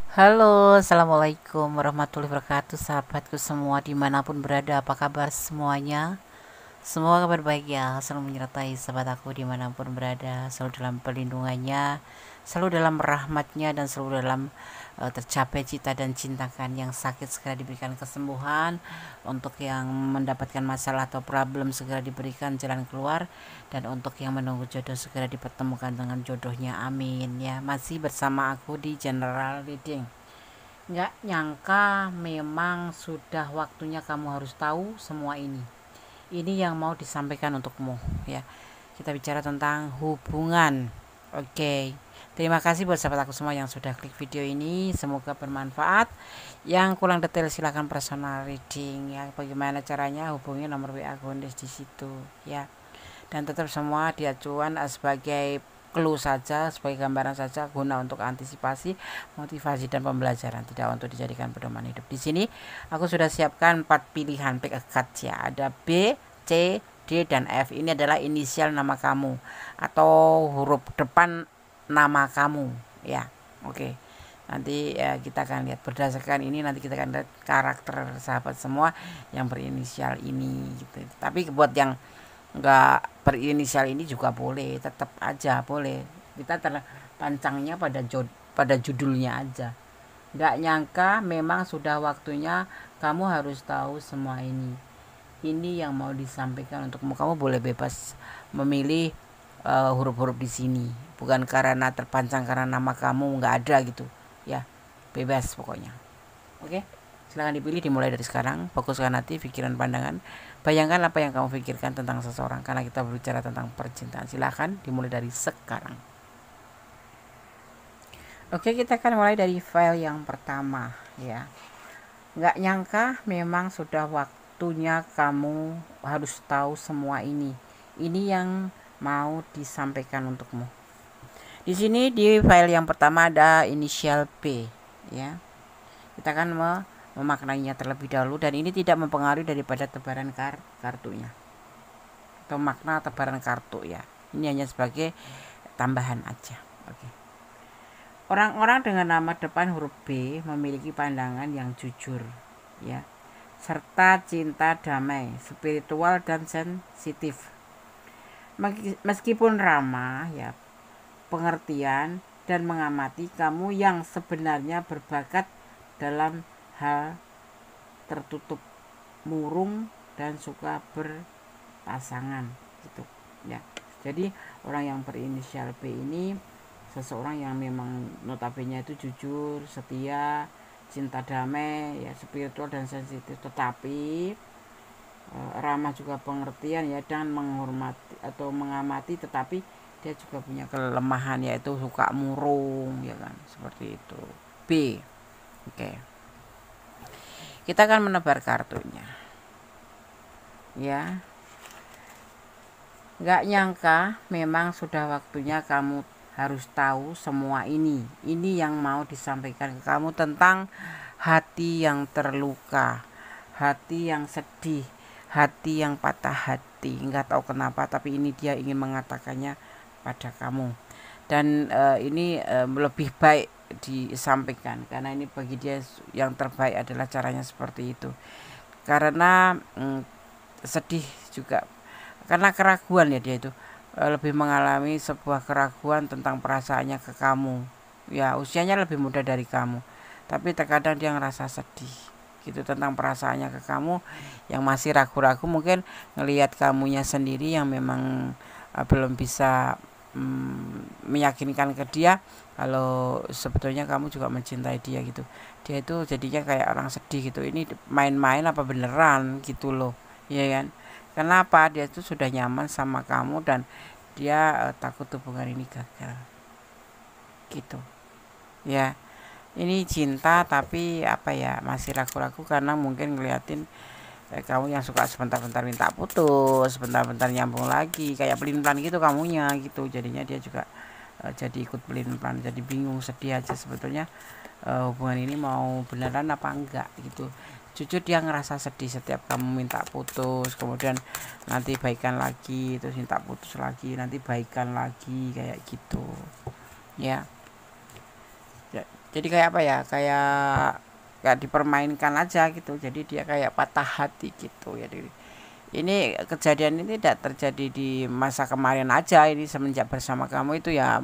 Halo, assalamualaikum warahmatullahi wabarakatuh, sahabatku semua dimanapun berada. Apa kabar semuanya? Semua kabar baik ya, selalu menyertai sahabat aku dimanapun berada, selalu dalam perlindungannya, selalu dalam rahmatnya, dan selalu dalam tercapai cita dan cintakan. Yang sakit segera diberikan kesembuhan, untuk yang mendapatkan masalah atau problem segera diberikan jalan keluar, dan untuk yang menunggu jodoh segera dipertemukan dengan jodohnya, amin ya. Masih bersama aku di General Reading. Nggak nyangka memang sudah waktunya kamu harus tahu semua ini. Ini yang mau disampaikan untukmu ya. Kita bicara tentang hubungan. Oke. Terima kasih buat sahabat aku semua yang sudah klik video ini. Semoga bermanfaat. Yang kurang detail silahkan personal reading ya. Bagaimana caranya, hubungi nomor WA Gondes di situ ya. Dan tetap semua diacuan sebagai clue saja, sebagai gambaran saja, guna untuk antisipasi, motivasi dan pembelajaran, tidak untuk dijadikan pedoman hidup. Di sini aku sudah siapkan 4 pilihan pick a card ya. Ada B, C, D dan F. Ini adalah inisial nama kamu atau huruf depan nama kamu ya. Oke. Nanti kita akan lihat berdasarkan ini, nanti kita akan lihat karakter sahabat semua yang berinisial ini gitu. Tapi buat yang nggak berinisial ini juga boleh, tetap aja boleh. Kita terpancangnya pada judulnya aja. Nggak nyangka memang sudah waktunya kamu harus tahu semua ini. Ini yang mau disampaikan untukmu. Kamu boleh bebas memilih huruf-huruf di sini. Bukan karena terpancang karena nama kamu nggak ada gitu. Ya, bebas pokoknya. Oke, silahkan dipilih, dimulai dari sekarang. Fokuskan hati, pikiran, pandangan. Bayangkan apa yang kamu pikirkan tentang seseorang, karena kita berbicara tentang percintaan. Silahkan dimulai dari sekarang. Oke, kita akan mulai dari file yang pertama ya. Nggak nyangka memang sudah waktunya kamu harus tahu semua ini. Ini yang mau disampaikan untukmu. Di sini di file yang pertama ada inisial P ya. Kita akan memaknainya terlebih dahulu, dan ini tidak mempengaruhi daripada tebaran kartunya atau makna tebaran kartu ya. Ini hanya sebagai tambahan aja. Oke. Orang-orang dengan nama depan huruf B memiliki pandangan yang jujur ya, serta cinta damai, spiritual dan sensitif. Meskipun ramah ya, pengertian dan mengamati, kamu yang sebenarnya berbakat dalam hal tertutup, murung dan suka berpasangan gitu ya. Jadi orang yang berinisial B ini seseorang yang memang notabene itu jujur, setia, cinta damai ya, spiritual dan sensitif, tetapi ramah juga pengertian ya, dan menghormati atau mengamati, tetapi dia juga punya kelemahan yaitu suka murung ya kan, seperti itu. B. Oke. Kita akan menebar kartunya ya. Nggak nyangka memang sudah waktunya kamu harus tahu semua ini. Ini yang mau disampaikan ke kamu tentang hati yang terluka, hati yang sedih, hati yang patah hati. Nggak tahu kenapa, tapi ini dia ingin mengatakannya pada kamu. Dan ini lebih baik disampaikan, karena ini bagi dia yang terbaik adalah caranya seperti itu. Karena sedih juga, karena keraguan ya, dia itu lebih mengalami sebuah keraguan tentang perasaannya ke kamu ya. Usianya lebih muda dari kamu, tapi terkadang dia ngerasa sedih gitu tentang perasaannya ke kamu, yang masih ragu-ragu, mungkin ngelihat kamunya sendiri yang memang belum bisa meyakinkan ke dia kalau sebetulnya kamu juga mencintai dia gitu. Dia itu jadinya kayak orang sedih gitu, ini main-main apa beneran gitu loh ya kan. Kenapa? Dia itu sudah nyaman sama kamu, dan dia takut hubungan ini gagal gitu ya. Ini cinta tapi apa ya, masih ragu-ragu karena mungkin ngeliatin kamu yang suka sebentar-bentar minta putus, sebentar-bentar nyambung lagi, kayak pelin-pelan gitu kamunya gitu. Jadinya dia juga jadi ikut pelin-pelan, jadi bingung, sedih aja sebetulnya hubungan ini mau beneran apa enggak gitu. Jujur dia ngerasa sedih setiap kamu minta putus, kemudian nanti baikan lagi, terus minta putus lagi, nanti baikan lagi, kayak gitu ya. Jadi kayak apa ya, kayak dipermainkan aja gitu, jadi dia kayak patah hati gitu ya. Ini kejadian ini tidak terjadi di masa kemarin aja, ini semenjak bersama kamu itu ya,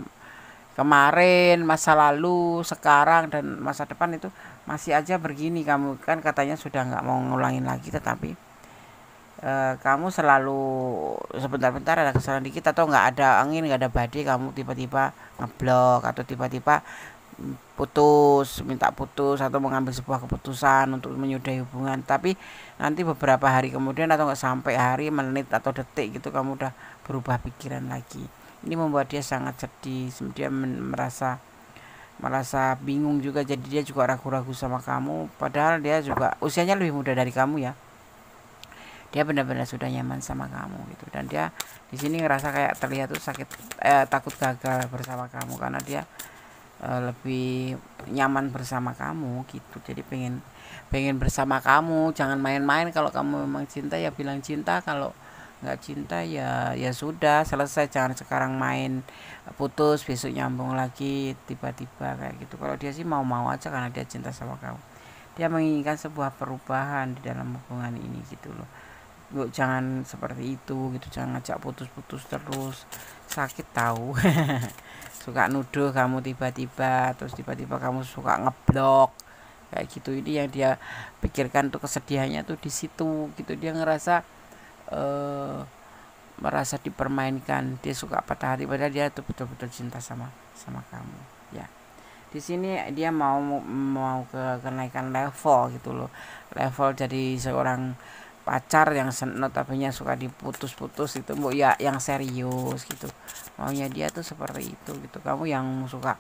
kemarin, masa lalu, sekarang, dan masa depan itu masih aja begini. Kamu kan katanya sudah nggak mau ngulangin lagi, tetapi kamu selalu sebentar-bentar ada kesalahan dikit, atau nggak ada angin, nggak ada badai, kamu tiba-tiba ngeblok, atau tiba-tiba putus, minta putus, atau mengambil sebuah keputusan untuk menyudahi hubungan. Tapi nanti beberapa hari kemudian, atau nggak sampai hari, menit, atau detik gitu, kamu udah berubah pikiran lagi. Ini membuat dia sangat sedih, dia merasa bingung juga, jadi dia juga ragu-ragu sama kamu, padahal dia juga usianya lebih muda dari kamu ya. Dia benar-benar sudah nyaman sama kamu gitu, dan dia di sini ngerasa kayak terlihat tuh sakit, takut gagal bersama kamu, karena dia lebih nyaman bersama kamu gitu. Jadi pengen pengen bersama kamu, jangan main-main. Kalau kamu memang cinta ya bilang cinta, kalau nggak cinta ya ya sudah selesai, jangan sekarang main putus besok nyambung lagi tiba-tiba kayak gitu. Kalau dia sih mau-mau aja karena dia cinta sama kamu, dia menginginkan sebuah perubahan di dalam hubungan ini gitu loh. Jangan seperti itu gitu, jangan ngajak putus-putus terus, sakit tahu. Suka nuduh kamu tiba-tiba, terus tiba-tiba kamu suka ngeblok kayak gitu. Ini yang dia pikirkan tuh, kesedihannya tuh di situ gitu. Dia ngerasa eh, merasa dipermainkan, dia suka patah hati, padahal dia tuh betul-betul cinta sama sama kamu ya. Di sini dia mau ke kenaikan level gitu loh, level jadi seorang pacar yang notabene suka diputus-putus itu, bu ya, yang serius gitu. Maunya dia tuh seperti itu gitu. Kamu yang suka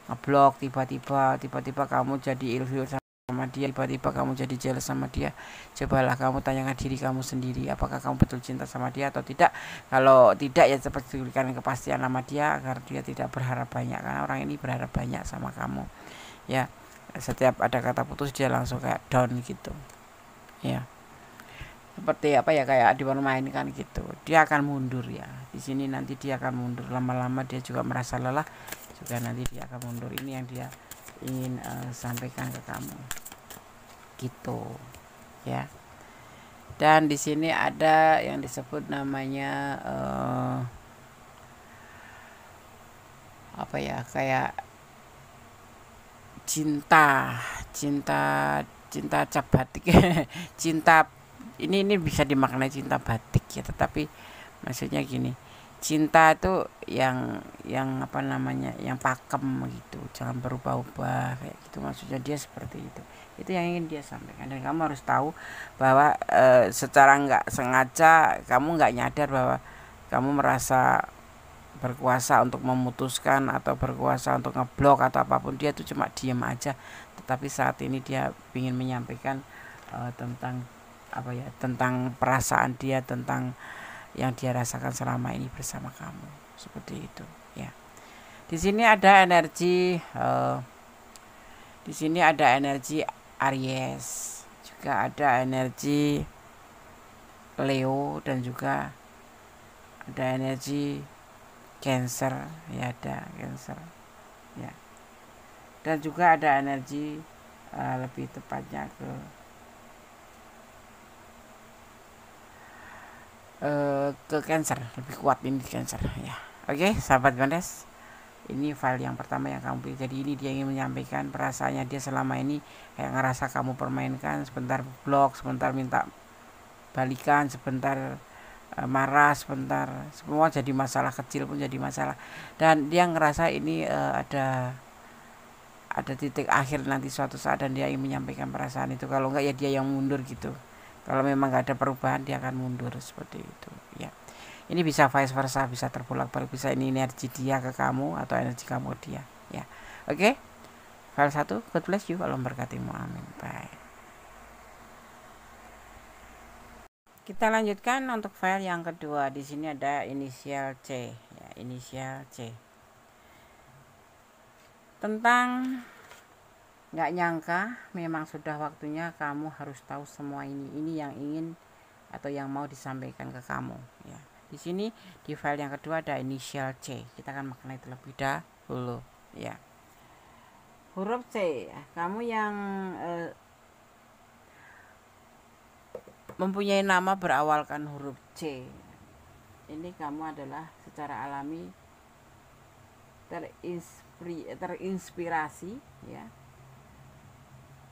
ngeblok, tiba-tiba kamu jadi ilfil sama dia, tiba-tiba kamu jadi jealous sama dia. Cobalah kamu tanyakan diri kamu sendiri, apakah kamu betul cinta sama dia atau tidak. Kalau tidak ya cepat berikan kepastian sama dia agar dia tidak berharap banyak, karena orang ini berharap banyak sama kamu ya. Setiap ada kata putus dia langsung kayak down gitu ya, seperti apa ya, kayak dipermainkan gitu. Dia akan mundur ya di sini, nanti dia akan mundur lama-lama, dia juga merasa lelah juga, nanti dia akan mundur. Ini yang dia ingin sampaikan ke kamu gitu ya. Dan di sini ada yang disebut namanya apa ya, kayak cinta cinta cinta cap batik. Cinta ini bisa dimaknai cinta batik ya, tetapi maksudnya gini, cinta itu yang apa namanya, yang pakem gitu, jangan berubah-ubah kayak gitu, maksudnya dia seperti itu yang ingin dia sampaikan. Dan kamu harus tahu bahwa secara nggak sengaja kamu nggak nyadar bahwa kamu merasa berkuasa untuk memutuskan, atau berkuasa untuk ngeblok atau apapun. Dia tuh cuma diem aja, tetapi saat ini dia ingin menyampaikan tentang apa ya, tentang perasaan dia, tentang yang dia rasakan selama ini bersama kamu, seperti itu ya. Di sini ada energi di sini ada energi Aries, juga ada energi Leo, dan juga ada energi Cancer ya, ada Cancer ya. Dan juga ada energi lebih tepatnya ke Cancer, lebih kuat ini Cancer ya. Oke, sahabat Gondes, ini file yang pertama yang kamu pilih. Jadi ini dia ingin menyampaikan perasaannya dia selama ini, kayak ngerasa kamu permainkan, sebentar blok, sebentar minta balikan, sebentar marah, sebentar semua jadi masalah, kecil pun jadi masalah. Dan dia ngerasa ini ada titik akhir nanti suatu saat, dan dia ingin menyampaikan perasaan itu. Kalau enggak ya dia yang mundur gitu. Kalau memang nggak ada perubahan, dia akan mundur seperti itu ya. Ini bisa vice versa, bisa terbolak-balik, bisa ini energi dia ke kamu atau energi kamu ke dia ya. Oke, file 1, God bless you, Allah memberkatimu, amin, bye. Kita lanjutkan untuk file yang kedua. Di sini ada inisial C ya, inisial C. Tentang nggak nyangka, memang sudah waktunya kamu harus tahu semua ini. Ini yang ingin atau yang mau disampaikan ke kamu ya. Di sini di file yang kedua ada inisial C. Kita akan maknai terlebih dahulu ya. Huruf C, kamu yang mempunyai nama berawalkan huruf C, ini kamu adalah secara alami terinspirasi ya,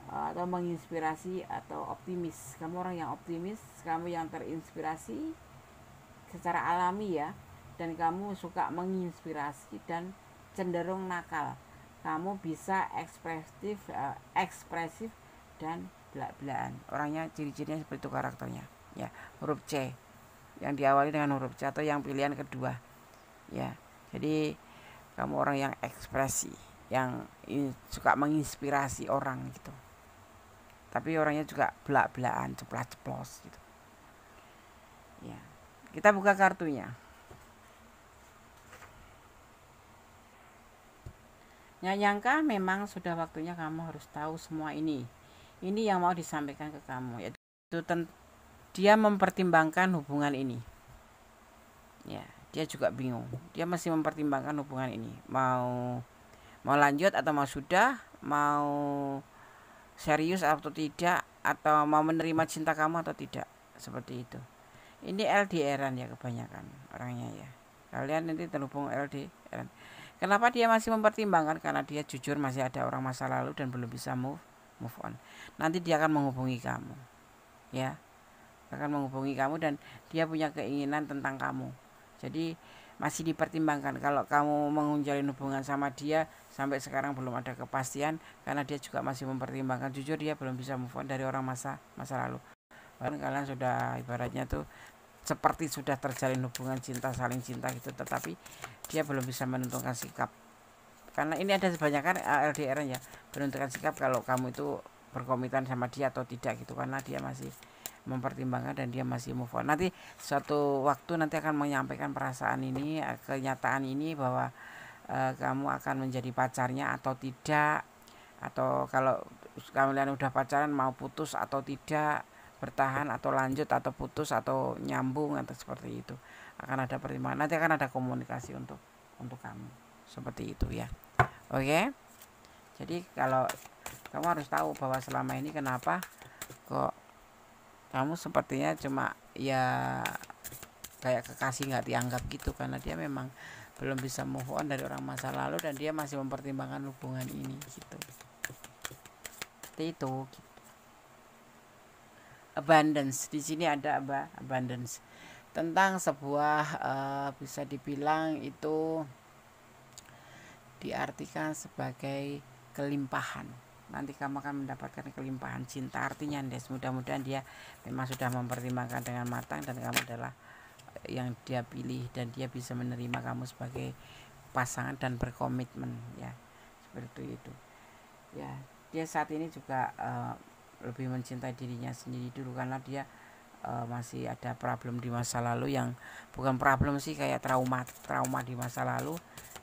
atau menginspirasi atau optimis. Kamu orang yang optimis, kamu yang terinspirasi secara alami ya, dan kamu suka menginspirasi dan cenderung nakal. Kamu bisa ekspresif dan belak-belakan. Orangnya ciri-cirinya seperti itu karakternya ya. Huruf C yang diawali dengan huruf C atau yang pilihan kedua ya. Jadi kamu orang yang ekspresi, yang suka menginspirasi orang gitu, tapi orangnya juga belak-belakan, ceplas-ceplos gitu ya. Kita buka kartunya. Nggak nyangka memang sudah waktunya kamu harus tahu semua ini yang mau disampaikan ke kamu, yaitu dia mempertimbangkan hubungan ini ya. Dia juga bingung, dia masih mempertimbangkan hubungan ini, mau lanjut atau mau sudah, mau serius atau tidak, atau mau menerima cinta kamu atau tidak, seperti itu. Ini LDRan ya kebanyakan orangnya ya. Kalian nanti terhubung LDRan. Kenapa dia masih mempertimbangkan? Karena dia jujur masih ada orang masa lalu dan belum bisa move on. Nanti dia akan menghubungi kamu ya, akan menghubungi kamu dan dia punya keinginan tentang kamu. Jadi masih dipertimbangkan kalau kamu menjalin hubungan sama dia. Sampai sekarang belum ada kepastian karena dia juga masih mempertimbangkan. Jujur dia belum bisa move on dari orang masa lalu. Bahkan kalian sudah ibaratnya tuh seperti sudah terjalin hubungan cinta, saling cinta gitu, tetapi dia belum bisa menentukan sikap. Karena ini ada sebanyak LDR ya, menentukan sikap kalau kamu itu berkomitan sama dia atau tidak gitu, karena dia masih mempertimbangkan dan dia masih move on. Nanti suatu waktu nanti akan menyampaikan perasaan ini, kenyataan ini bahwa kamu akan menjadi pacarnya atau tidak, atau kalau kalian udah pacaran mau putus atau tidak, bertahan atau lanjut atau putus atau nyambung atau seperti itu. Akan ada pertimbangan, nanti akan ada komunikasi untuk kamu seperti itu ya. Oke. Jadi kalau kamu harus tahu bahwa selama ini kenapa kok kamu sepertinya cuma ya kayak kekasih nggak dianggap gitu, karena dia memang belum bisa move on dari orang masa lalu dan dia masih mempertimbangkan hubungan ini gitu. Seperti itu. Abundance, di sini ada abundance tentang sebuah bisa dibilang itu diartikan sebagai kelimpahan. Nanti kamu akan mendapatkan kelimpahan cinta. Artinya Des, mudah-mudahan dia memang sudah mempertimbangkan dengan matang dan kamu adalah yang dia pilih dan dia bisa menerima kamu sebagai pasangan dan berkomitmen ya, seperti itu ya. Dia saat ini juga lebih mencintai dirinya sendiri dulu karena dia masih ada problem di masa lalu, yang bukan problem sih, kayak trauma di masa lalu,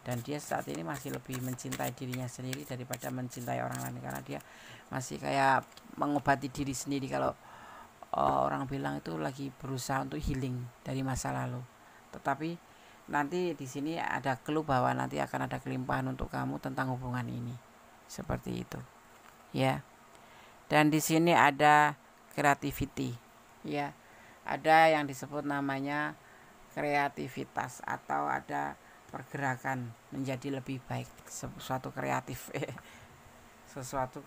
dan dia saat ini masih lebih mencintai dirinya sendiri daripada mencintai orang lain karena dia masih kayak mengobati diri sendiri. Kalau orang bilang itu lagi berusaha untuk healing dari masa lalu, tetapi nanti di sini ada clue bahwa nanti akan ada kelimpahan untuk kamu tentang hubungan ini, seperti itu ya. Dan di sini ada creativity ya, ada yang disebut namanya kreativitas atau ada pergerakan menjadi lebih baik, sesuatu kreatif sesuatu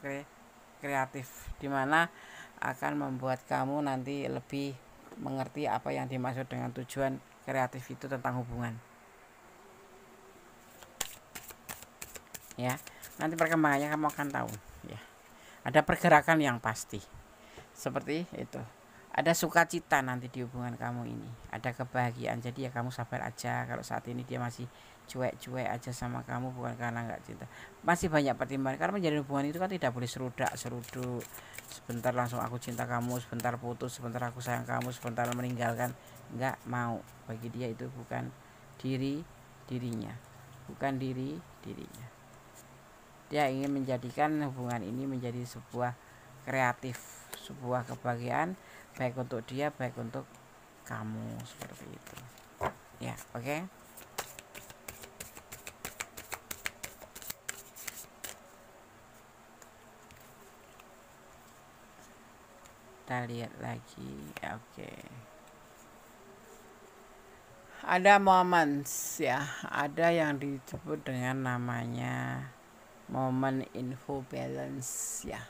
kreatif dimana akan membuat kamu nanti lebih mengerti apa yang dimaksud dengan tujuan kreatif itu tentang hubungan ya. Nanti perkembangannya kamu akan tahu ya. Ada pergerakan yang pasti seperti itu. Ada sukacita nanti di hubungan kamu ini, ada kebahagiaan. Jadi ya kamu sabar aja. Kalau saat ini dia masih cuek-cuek aja sama kamu, bukan karena nggak cinta, masih banyak pertimbangan. Karena menjalin hubungan itu kan tidak boleh seruduk, sebentar langsung aku cinta kamu, sebentar putus, sebentar aku sayang kamu, sebentar meninggalkan. Nggak mau. Bagi dia itu bukan dirinya, bukan dirinya. Dia ingin menjadikan hubungan ini menjadi sebuah kreatif, sebuah kebahagiaan, baik untuk dia, baik untuk kamu, seperti itu ya. Oke. Kita lihat lagi. Oke. Ada moments ya, ada yang disebut dengan namanya moment info balance ya.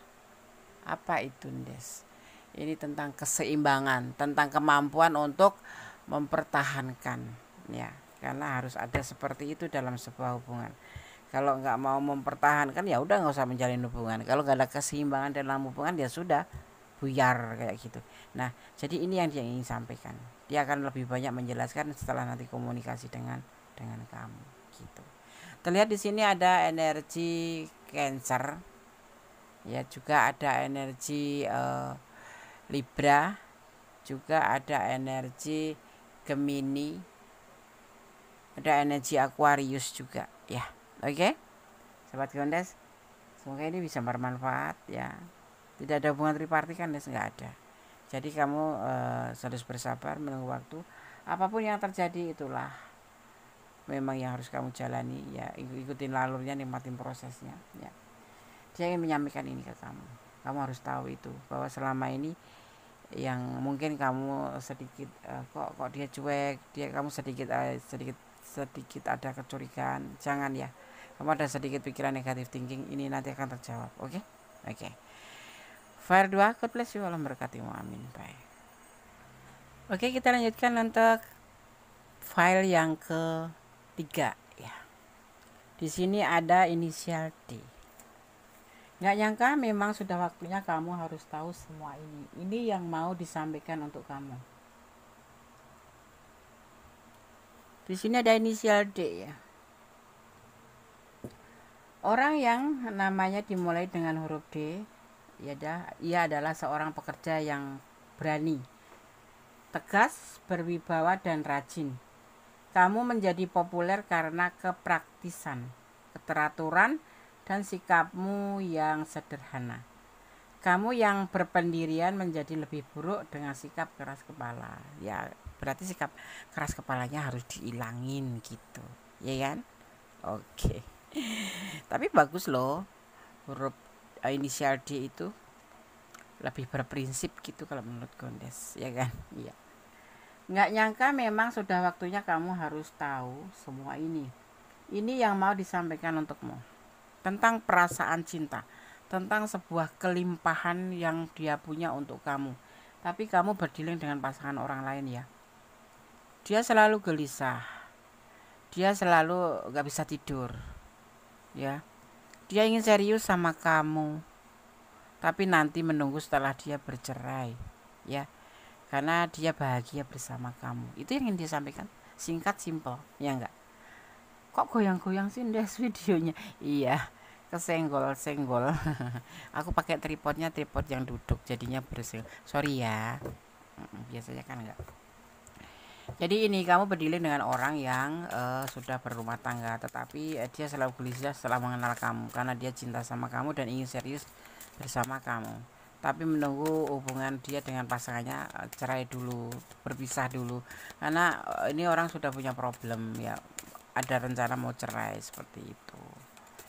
Apa itu, Des? Ini tentang keseimbangan, tentang kemampuan untuk mempertahankan ya. Karena harus ada seperti itu dalam sebuah hubungan. Kalau nggak mau mempertahankan ya udah nggak usah menjalin hubungan. Kalau nggak ada keseimbangan dalam hubungan ya sudah buyar kayak gitu. Nah, jadi ini yang dia ingin sampaikan. Dia akan lebih banyak menjelaskan setelah nanti komunikasi dengan kamu gitu. Terlihat di sini ada energi Cancer. Ya, juga ada energi Libra, juga ada energi Gemini, ada energi Aquarius juga ya. Oke. Sobat Gondes, semoga ini bisa bermanfaat ya. Tidak ada hubungan tripartit kan, Des, nggak ada. Jadi kamu harus bersabar menunggu waktu. Apapun yang terjadi itulah memang yang harus kamu jalani ya. Ikutin alurnya, nikmatin prosesnya ya. Dia ingin menyampaikan ini ke kamu. Kamu harus tahu itu bahwa selama ini yang mungkin kamu sedikit kok dia cuek, kamu sedikit ada kecurigaan. Jangan ya. Kamu ada sedikit pikiran negatif thinking, ini nanti akan terjawab. Oke? Oke. Fire 2, God bless you, Allah berkatimu, amin. Bye. Oke, kita lanjutkan untuk file yang ketiga ya. Di sini ada inisial D. Nggak nyangka memang sudah waktunya kamu harus tahu semua ini. Ini yang mau disampaikan untuk kamu. Di sini ada inisial D ya. Orang yang namanya dimulai dengan huruf D, ia adalah seorang pekerja yang berani, tegas, berwibawa, dan rajin. Kamu menjadi populer karena kepraktisan, keteraturan, dan sikapmu yang sederhana. Kamu yang berpendirian menjadi lebih buruk dengan sikap keras kepala. Ya, berarti sikap keras kepalanya harus dihilangin gitu, ya kan? Oke. Tapi bagus loh, huruf inisial D itu lebih berprinsip gitu kalau menurut Gondes, ya kan? Iya. Nggak nyangka memang sudah waktunya kamu harus tahu semua ini. Ini yang mau disampaikan untukmu. Tentang perasaan cinta, tentang sebuah kelimpahan yang dia punya untuk kamu. Tapi kamu berdiling dengan pasangan orang lain ya. Dia selalu gelisah. Dia selalu nggak bisa tidur. Ya, dia ingin serius sama kamu, tapi nanti menunggu setelah dia bercerai, ya, karena dia bahagia bersama kamu. Itu yang ingin disampaikan, singkat, simple, ya enggak? Kok goyang-goyang sih, Des, videonya? Iya, kesenggol. Aku pakai tripod yang duduk, jadinya bersih. Sorry ya, biasanya kan enggak. Jadi ini kamu berdiling dengan orang yang sudah berumah tangga, tetapi dia selalu gelisah setelah mengenal kamu karena dia cinta sama kamu dan ingin serius bersama kamu. Tapi menunggu hubungan dia dengan pasangannya cerai dulu, berpisah dulu, karena ini orang sudah punya problem ya, ada rencana mau cerai seperti itu,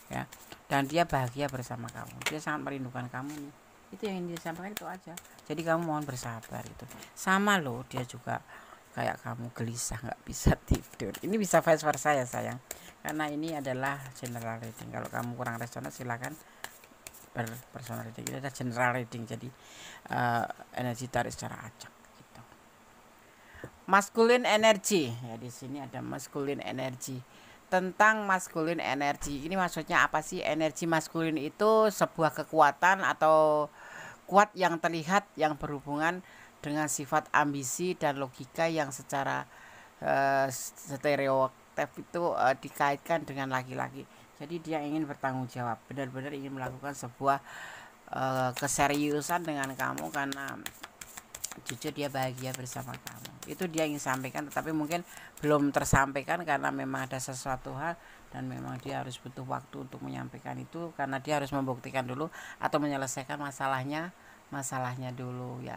ya. Dan dia bahagia bersama kamu, dia sangat merindukan kamu nih. Itu yang ingin disampaikan itu aja. Jadi kamu mohon bersabar itu. Sama loh, dia juga kayak kamu gelisah nggak bisa tidur. Ini bisa vice versa ya sayang, karena ini adalah general reading. Kalau kamu kurang resonans silakan personal reading. Ini adalah general reading, jadi energi tarik secara acak gitu. Masculine energy ya, di sini ada masculine energy. Tentang masculine energy ini maksudnya apa sih? Energi maskulin itu sebuah kekuatan atau kuat yang terlihat yang berhubungan dengan sifat ambisi dan logika yang secara stereotip itu dikaitkan dengan laki-laki. Jadi dia ingin bertanggung jawab, benar-benar ingin melakukan sebuah keseriusan dengan kamu karena jujur dia bahagia bersama kamu. Itu dia ingin sampaikan, tetapi mungkin belum tersampaikan karena memang ada sesuatu hal dan memang dia harus butuh waktu untuk menyampaikan itu, karena dia harus membuktikan dulu atau menyelesaikan masalahnya dulu ya.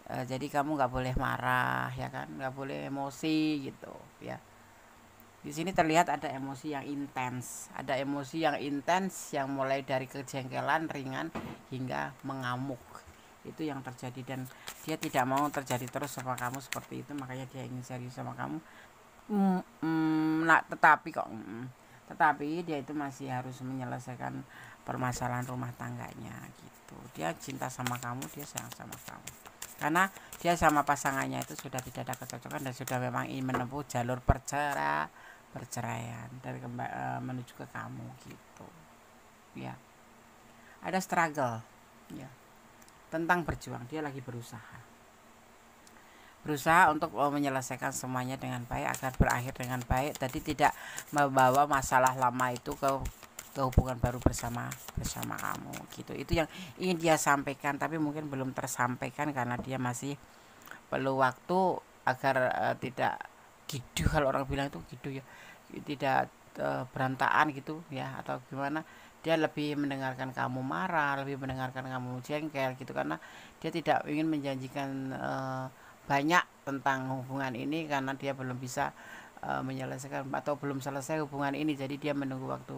Jadi kamu nggak boleh marah ya kan, nggak boleh emosi gitu ya. Di sini terlihat ada emosi yang intens, yang mulai dari kejengkelan ringan hingga mengamuk. Itu yang terjadi, dan dia tidak mau terjadi terus sama kamu seperti itu, makanya dia ingin serius sama kamu. Nah, tetapi dia itu masih harus menyelesaikan permasalahan rumah tangganya gitu. Dia cinta sama kamu, dia sayang sama kamu, karena dia sama pasangannya itu sudah tidak ada kecocokan dan sudah memang ingin menempuh jalur perceraian dari menuju ke kamu gitu ya. Ada struggle ya, tentang berjuang. Dia lagi berusaha untuk menyelesaikan semuanya dengan baik agar berakhir dengan baik. Tadi tidak membawa masalah lama itu ke hubungan baru bersama kamu gitu. Itu yang ingin dia sampaikan, tapi mungkin belum tersampaikan karena dia masih perlu waktu agar tidak gitu, kalau orang bilang itu gitu ya, tidak berantakan gitu ya, atau gimana. Dia lebih mendengarkan kamu marah, lebih mendengarkan kamu jengkel gitu, karena dia tidak ingin menjanjikan banyak tentang hubungan ini karena dia belum bisa menyelesaikan atau belum selesai hubungan ini. Jadi dia menunggu waktu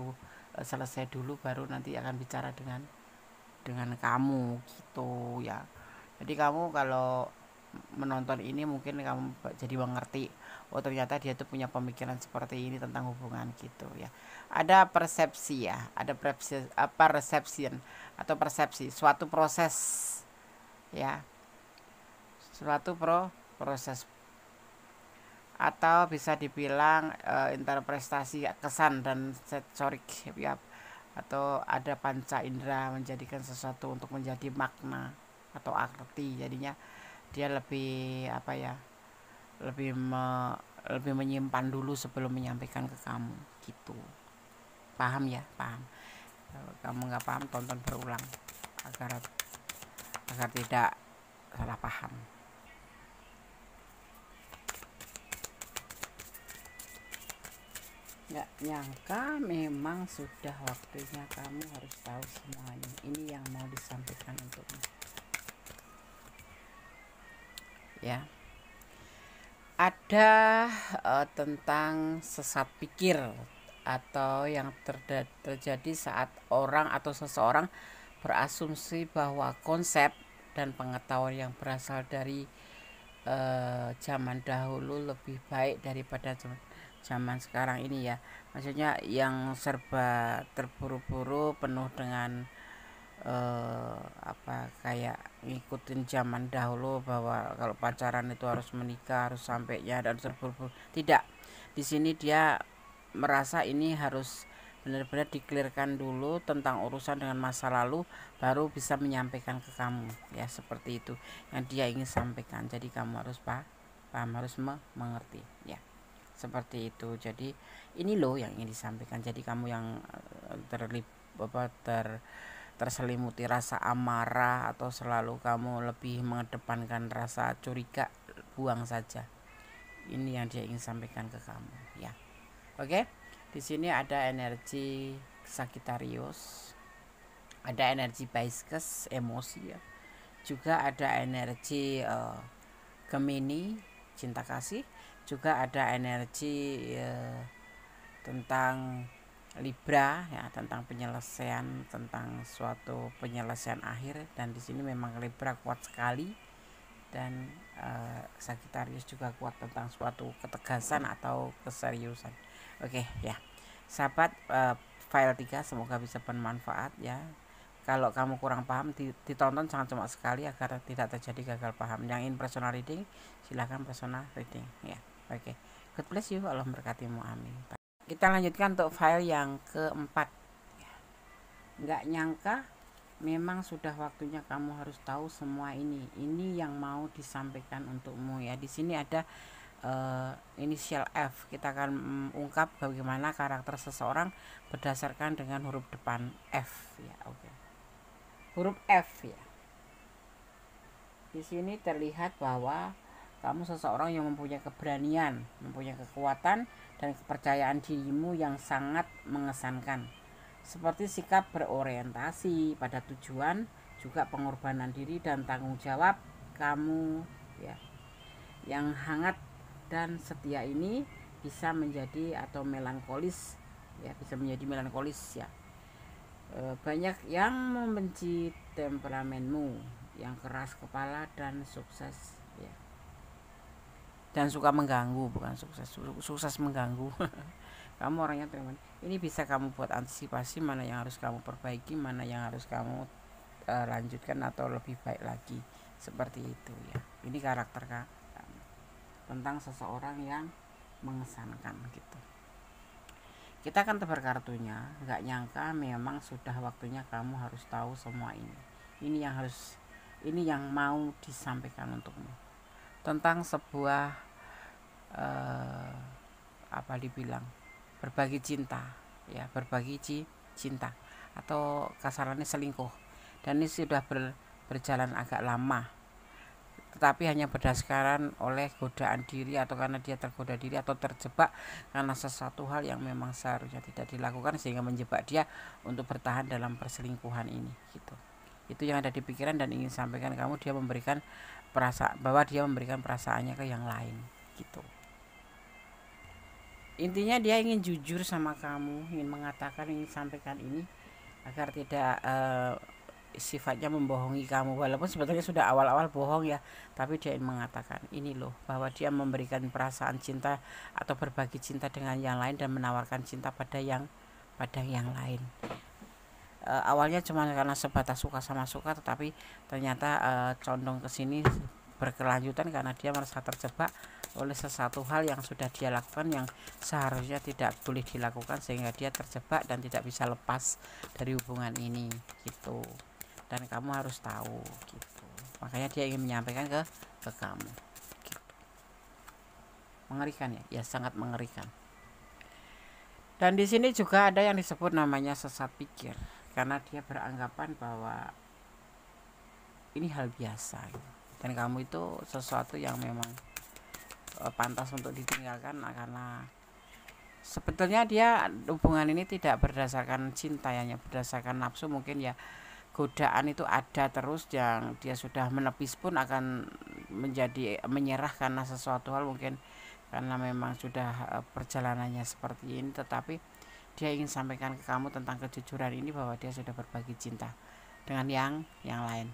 selesai dulu baru nanti akan bicara dengan kamu gitu ya. Jadi kamu kalau menonton ini mungkin kamu jadi mengerti, oh ternyata dia tuh punya pemikiran seperti ini tentang hubungan gitu ya. Ada persepsi ya, ada persepsi suatu proses ya, suatu proses, atau bisa dibilang interpretasi kesan dan sensorik ya, atau ada panca indera menjadikan sesuatu untuk menjadi makna atau arti. Jadinya dia lebih lebih menyimpan dulu sebelum menyampaikan ke kamu gitu. Paham ya? Paham. Kalau kamu nggak paham, tonton berulang agar tidak salah paham. Nggak nyangka memang sudah waktunya kamu harus tahu semuanya. Ini yang mau disampaikan untukmu ya. Ada tentang sesat pikir atau yang terjadi saat orang atau seseorang berasumsi bahwa konsep dan pengetahuan yang berasal dari zaman dahulu lebih baik daripada zaman sekarang ini ya. Maksudnya yang serba terburu-buru, penuh dengan kayak ngikutin zaman dahulu bahwa kalau pacaran itu harus menikah, harus sampainya dan terburu-buru. Tidak. Di sini dia merasa ini harus benar-benar dikelirkan dulu tentang urusan dengan masa lalu, baru bisa menyampaikan ke kamu ya. Seperti itu yang dia ingin sampaikan. Jadi kamu harus paham, harus mengerti ya, seperti itu. Jadi ini loh yang ingin disampaikan. Jadi kamu yang terselimuti rasa amarah atau selalu kamu lebih mengedepankan rasa curiga, buang saja. Ini yang dia ingin sampaikan ke kamu ya. Oke. Di sini ada energi Sagittarius, ada energi Pisces, emosi ya. Juga ada energi Gemini, cinta kasih. Juga ada energi tentang Libra ya, tentang penyelesaian, tentang suatu penyelesaian akhir. Dan di sini memang Libra kuat sekali, dan Sagittarius juga kuat tentang suatu ketegasan atau keseriusan. Oke ya sahabat, file 3 semoga bisa bermanfaat ya. Kalau kamu kurang paham, ditonton sangat cuma sekali agar tidak terjadi gagal paham. Yang ingin personal reading silahkan personal reading ya. Oke, God bless you, Allah memberkatimu, amin. Kita lanjutkan untuk file yang keempat. Nggak nyangka memang sudah waktunya kamu harus tahu semua ini. Ini yang mau disampaikan untukmu ya. Di sini ada inisial F. Kita akan ungkap bagaimana karakter seseorang berdasarkan dengan huruf depan F ya. Oke. Huruf F ya. Di sini terlihat bahwa kamu seseorang yang mempunyai keberanian, mempunyai kekuatan dan kepercayaan dirimu yang sangat mengesankan. Seperti sikap berorientasi pada tujuan, juga pengorbanan diri dan tanggung jawab kamu ya. Yang hangat dan setia ini bisa menjadi atau melankolis ya, bisa menjadi melankolis ya. Banyak yang membenci temperamenmu yang keras kepala dan sukses ya, dan suka mengganggu, bukan sukses mengganggu. Kamu orangnya teman, ini bisa kamu buat antisipasi mana yang harus kamu perbaiki, mana yang harus kamu lanjutkan atau lebih baik lagi, seperti itu ya. Ini karakter kamu tentang seseorang yang mengesankan gitu. Kita akan tebar kartunya, nggak nyangka memang sudah waktunya kamu harus tahu semua ini. Ini yang mau disampaikan untukmu tentang sebuah apa dibilang, berbagi cinta ya, berbagi cinta atau kasarannya selingkuh. Dan ini sudah berjalan agak lama, tetapi hanya berdasarkan oleh godaan diri atau karena dia tergoda diri atau terjebak karena sesuatu hal yang memang seharusnya tidak dilakukan sehingga menjebak dia untuk bertahan dalam perselingkuhan ini gitu. Itu yang ada di pikiran dan ingin sampaikan kamu, dia memberikan bahwa dia memberikan perasaannya ke yang lain gitu. Intinya dia ingin jujur sama kamu, ingin mengatakan, ingin sampaikan ini agar tidak sifatnya membohongi kamu, walaupun sebetulnya sudah awal-awal bohong ya, tapi dia ingin mengatakan ini loh, bahwa dia memberikan perasaan cinta atau berbagi cinta dengan yang lain dan menawarkan cinta pada yang lain. Awalnya cuma karena sebatas suka sama suka, tetapi ternyata condong ke sini berkelanjutan karena dia merasa terjebak oleh sesuatu hal yang sudah dia lakukan yang seharusnya tidak boleh dilakukan, sehingga dia terjebak dan tidak bisa lepas dari hubungan ini gitu. Dan kamu harus tahu gitu, makanya dia ingin menyampaikan ke kamu gitu. Mengerikan ya, sangat mengerikan. Dan di sini juga ada yang disebut namanya sesat pikir, karena dia beranggapan bahwa ini hal biasa gitu. Dan kamu itu sesuatu yang memang pantas untuk ditinggalkan, karena sebetulnya dia hubungan ini tidak berdasarkan cinta, hanya berdasarkan nafsu. Mungkin ya godaan itu ada terus, yang dia sudah menepis pun akan menjadi menyerah karena sesuatu hal, mungkin karena memang sudah perjalanannya seperti ini. Tetapi dia ingin sampaikan ke kamu tentang kejujuran ini, bahwa dia sudah berbagi cinta dengan yang lain.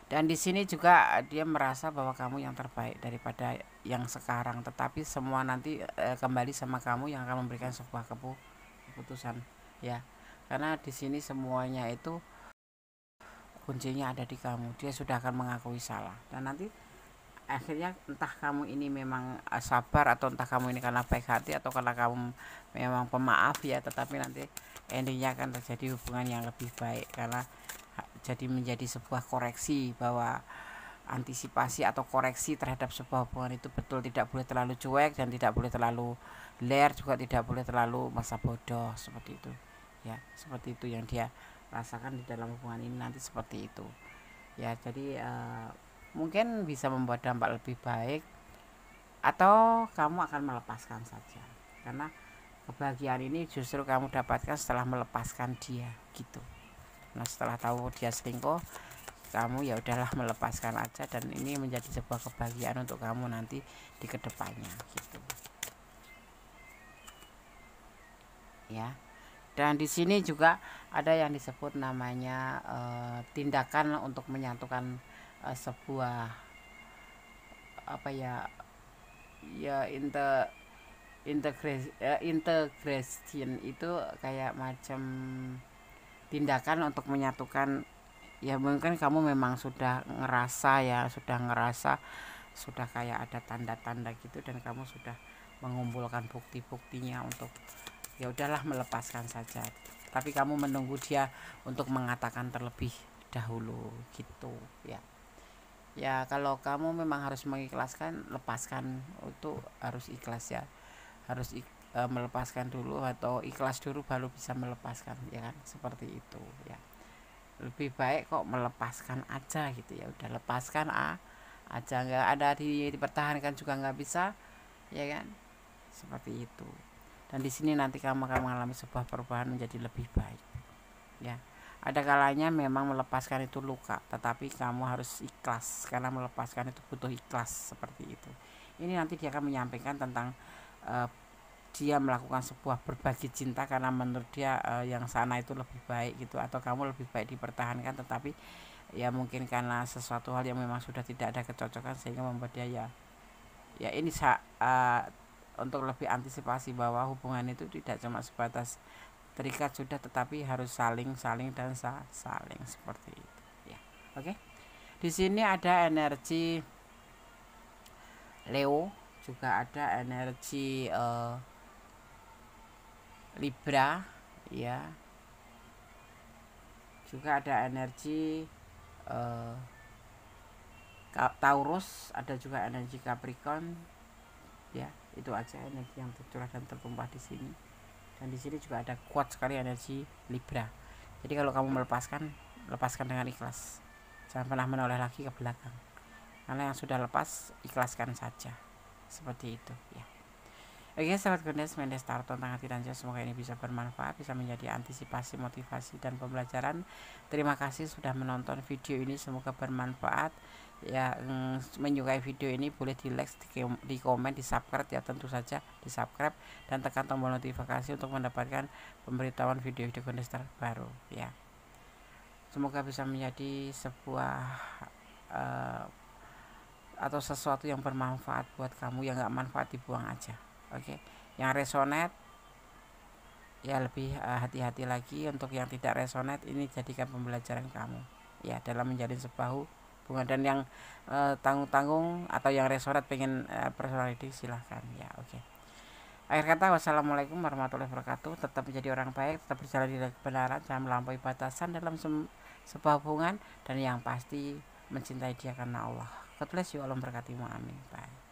Dan di sini juga dia merasa bahwa kamu yang terbaik daripada yang sekarang, tetapi semua nanti kembali sama kamu yang akan memberikan sebuah keputusan ya. Karena di sini semuanya itu kuncinya ada di kamu. Dia sudah akan mengakui salah, dan nanti akhirnya entah kamu ini memang sabar, atau entah kamu ini karena baik hati, atau karena kamu memang pemaaf ya, tetapi nanti endingnya akan terjadi hubungan yang lebih baik, karena jadi menjadi sebuah koreksi, bahwa antisipasi atau koreksi terhadap sebuah hubungan itu betul tidak boleh terlalu cuek, dan tidak boleh terlalu ler, juga tidak boleh terlalu masa bodoh, seperti itu ya. Seperti itu yang dia rasakan di dalam hubungan ini nanti, seperti itu ya. Jadi mungkin bisa membuat dampak lebih baik, atau kamu akan melepaskan saja, karena kebahagiaan ini justru kamu dapatkan setelah melepaskan dia gitu. Nah, setelah tahu dia selingkuh, kamu ya udahlah melepaskan aja, dan ini menjadi sebuah kebahagiaan untuk kamu nanti di kedepannya gitu ya. Dan di sini juga ada yang disebut namanya tindakan untuk menyatukan sebuah apa ya, integration itu kayak macam tindakan untuk menyatukan ya. Mungkin kamu memang sudah ngerasa sudah kayak ada tanda-tanda gitu, dan kamu sudah mengumpulkan bukti-buktinya untuk ya udahlah melepaskan saja, tapi kamu menunggu dia untuk mengatakan terlebih dahulu gitu ya. Ya kalau kamu memang harus mengikhlaskan, lepaskan, itu harus ikhlas ya, harus melepaskan dulu, atau ikhlas dulu baru bisa melepaskan ya kan, seperti itu ya. Lebih baik kok melepaskan aja gitu ya, udah lepaskan aja, nggak ada dipertahankan juga nggak bisa ya kan, seperti itu. Dan di sini nanti kamu akan mengalami sebuah perubahan menjadi lebih baik ya. Ada kalanya memang melepaskan itu luka, tetapi kamu harus ikhlas, karena melepaskan itu butuh ikhlas, seperti itu. Ini nanti dia akan menyampaikan tentang dia melakukan sebuah berbagi cinta karena menurut dia yang sana itu lebih baik gitu, atau kamu lebih baik dipertahankan, tetapi ya mungkin karena sesuatu hal yang memang sudah tidak ada kecocokan sehingga membuat dia ya ini untuk lebih antisipasi bahwa hubungan itu tidak cuma sebatas terikat sudah, tetapi harus saling dan saling seperti itu ya. Oke. Di sini ada energi Leo, juga ada energi Libra ya, juga ada energi Taurus, ada juga energi Capricorn ya. Itu aja energi yang tercurah dan tertumpah di sini. Dan di sini juga ada kuat sekali energi Libra. Jadi kalau kamu lepaskan dengan ikhlas, jangan pernah menoleh lagi ke belakang, karena yang sudah lepas ikhlaskan saja, seperti itu ya. Oke sahabat Gondes, Mendes Tarot tentang hati dan jiwa, semoga ini bisa bermanfaat, bisa menjadi antisipasi, motivasi, dan pembelajaran. Terima kasih sudah menonton video ini, semoga bermanfaat ya. Menyukai video ini boleh di like, di komen, di subscribe ya, tentu saja di subscribe dan tekan tombol notifikasi untuk mendapatkan pemberitahuan video-video Gondes terbaru ya. Semoga bisa menjadi sebuah atau sesuatu yang bermanfaat buat kamu. Yang gak manfaat dibuang aja. Oke, yang resonate ya lebih hati-hati lagi. Untuk yang tidak resonate, ini jadikan pembelajaran kamu ya dalam menjalin sebuah hubungan. Dan yang tanggung-tanggung atau yang resonate pengen personal reading, silahkan ya. Oke. Akhir kata, wassalamualaikum warahmatullahi wabarakatuh. Tetap menjadi orang baik, tetap berjalan di kebenaran, jangan melampaui batasan dalam sebuah hubungan, dan yang pasti mencintai dia karena Allah. God bless you, Allah memberkatimu, amin. Bye.